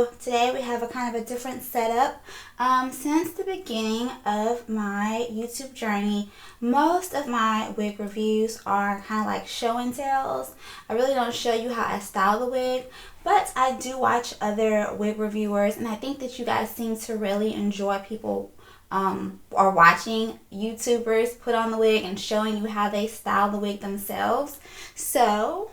So today we have a kind of a different setup. Since the beginning of my YouTube journey, most of my wig reviews are kind of like show and tells. I really don't show you how I style the wig, but I do watch other wig reviewers, and I think that you guys seem to really enjoy people or watching YouTubers put on the wig and showing you how they style the wig themselves. So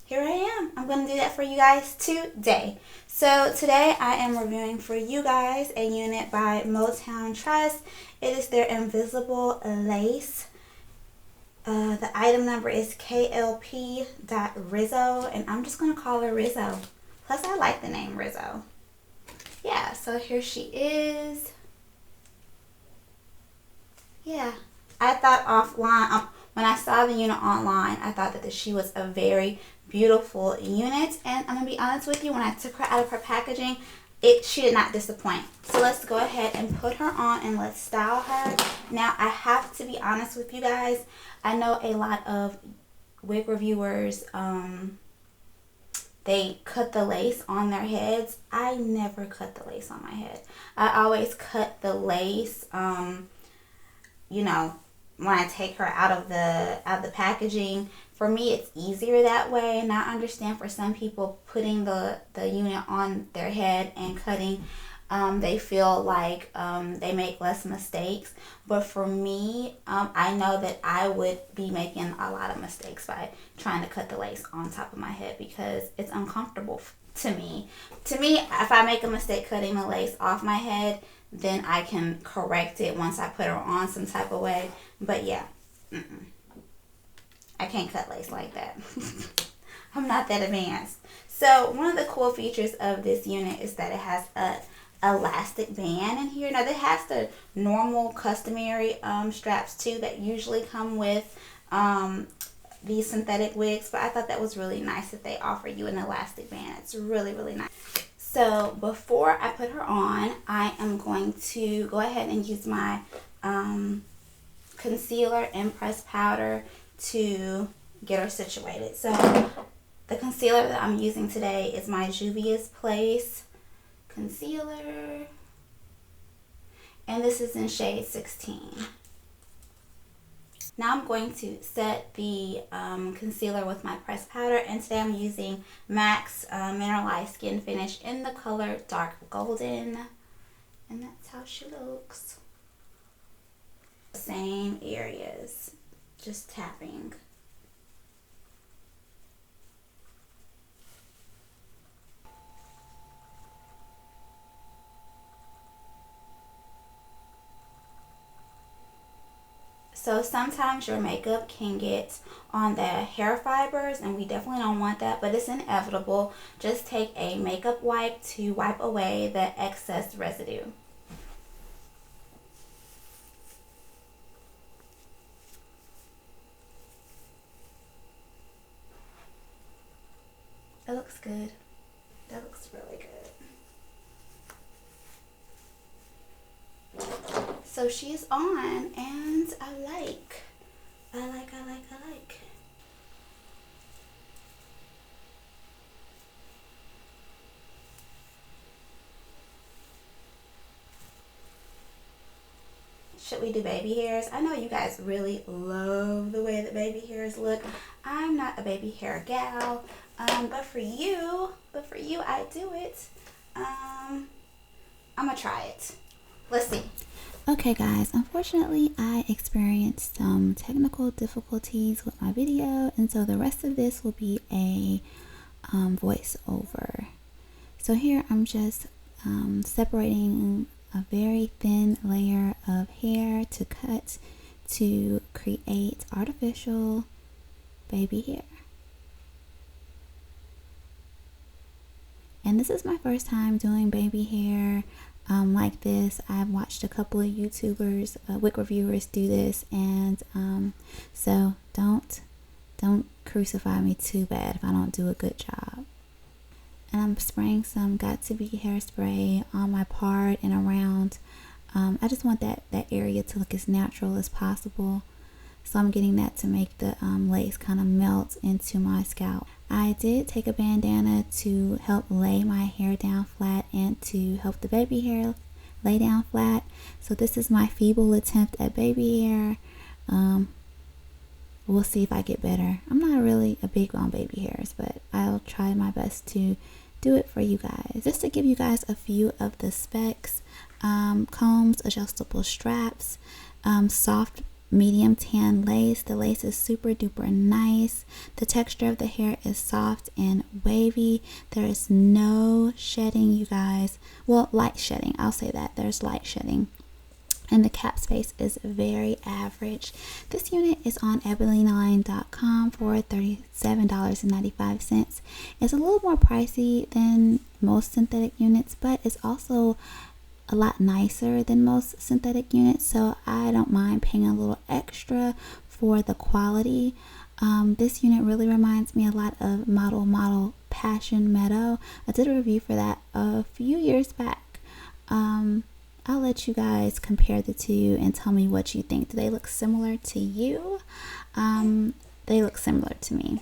here I am. I'm going to do that for you guys today. So today I am reviewing for you guys a unit by Motown Tress. It is their invisible lace. The item number is KLP Rizzo, and I'm just going to call her Rizzo. Plus I like the name Rizzo. Yeah, so here she is. Yeah, I thought offline, when I saw the unit online, I thought that she was a very beautiful unit, and I'm gonna be honest with you, when I took her out of her packaging, she did not disappoint. So let's go ahead and put her on and let's style her. Now I have to be honest with you guys, I know a lot of wig reviewers, they cut the lace on their heads. I never cut the lace on my head. I always cut the lace, you know, when I take her out of the packaging. For me, it's easier that way, and I understand for some people putting the unit on their head and cutting, they feel like they make less mistakes. But for me, I know that I would be making a lot of mistakes by trying to cut the lace on top of my head because it's uncomfortable to me. To me, if I make a mistake cutting the lace off my head, then I can correct it once I put her on some type of way. But yeah, I can't cut lace like that. I'm not that advanced. So one of the cool features of this unit is that it has a elastic band in here. Now it has the normal customary straps too that usually come with these synthetic wigs, but I thought that was really nice that they offer you an elastic band. It's really, really nice. So before I put her on, I am going to go ahead and use my concealer and pressed powder to get her situated. So the concealer that I'm using today is my Juvia's Place concealer, and this is in shade 16. Now I'm going to set the concealer with my pressed powder, and today I'm using MAC's Mineralized Skin Finish in the color Dark Golden, and that's how she looks. Same areas, just tapping. So sometimes your makeup can get on the hair fibers, and we definitely don't want that, but it's inevitable. Just take a makeup wipe to wipe away the excess residue. It looks good. That looks really good. So she's on, and I like. Should we do baby hairs? I know you guys really love the way that baby hairs look. I'm not a baby hair gal, but for you, I do it. I'm gonna try it. Let's see. Okay guys, unfortunately I experienced some technical difficulties with my video, and so the rest of this will be a voiceover. So here I'm just separating a very thin layer of hair to cut to create artificial baby hair. And this is my first time doing baby hair like this. I've watched a couple of YouTubers, wig reviewers do this, and so don't crucify me too bad if I don't do a good job. And I'm spraying some Got To Be hairspray on my part and around. I just want that area to look as natural as possible. So I'm getting that to make the lace kind of melt into my scalp. I did take a bandana to help lay my hair down flat and to help the baby hair lay down flat. So this is my feeble attempt at baby hair. We'll see if I get better. I'm not really a big on baby hairs, but I'll try my best to do it for you guys. Just to give you guys a few of the specs: combs, adjustable straps, soft medium tan lace. The lace is super duper nice. The texture of the hair is soft and wavy. There is no shedding, you guys. Well, light shedding, I'll say that. There's light shedding. And the cap space is very average. This unit is on ebonyline.com for $37.95. It's a little more pricey than most synthetic units, but it's also a lot nicer than most synthetic units, so I don't mind paying a little extra for the quality. This unit really reminds me a lot of Model Passion Meadow. I did a review for that a few years back. I'll let you guys compare the two and tell me what you think. Do they look similar to you? They look similar to me.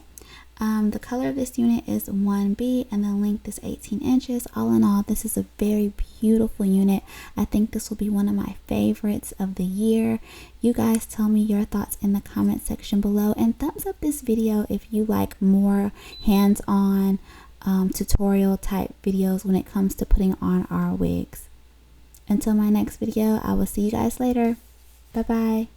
The color of this unit is 1B and the length is 18 inches. All in all, this is a very beautiful unit. I think this will be one of my favorites of the year. You guys tell me your thoughts in the comment section below, and thumbs up this video if you like more hands-on tutorial type videos when it comes to putting on our wigs. Until my next video, I will see you guys later. Bye bye.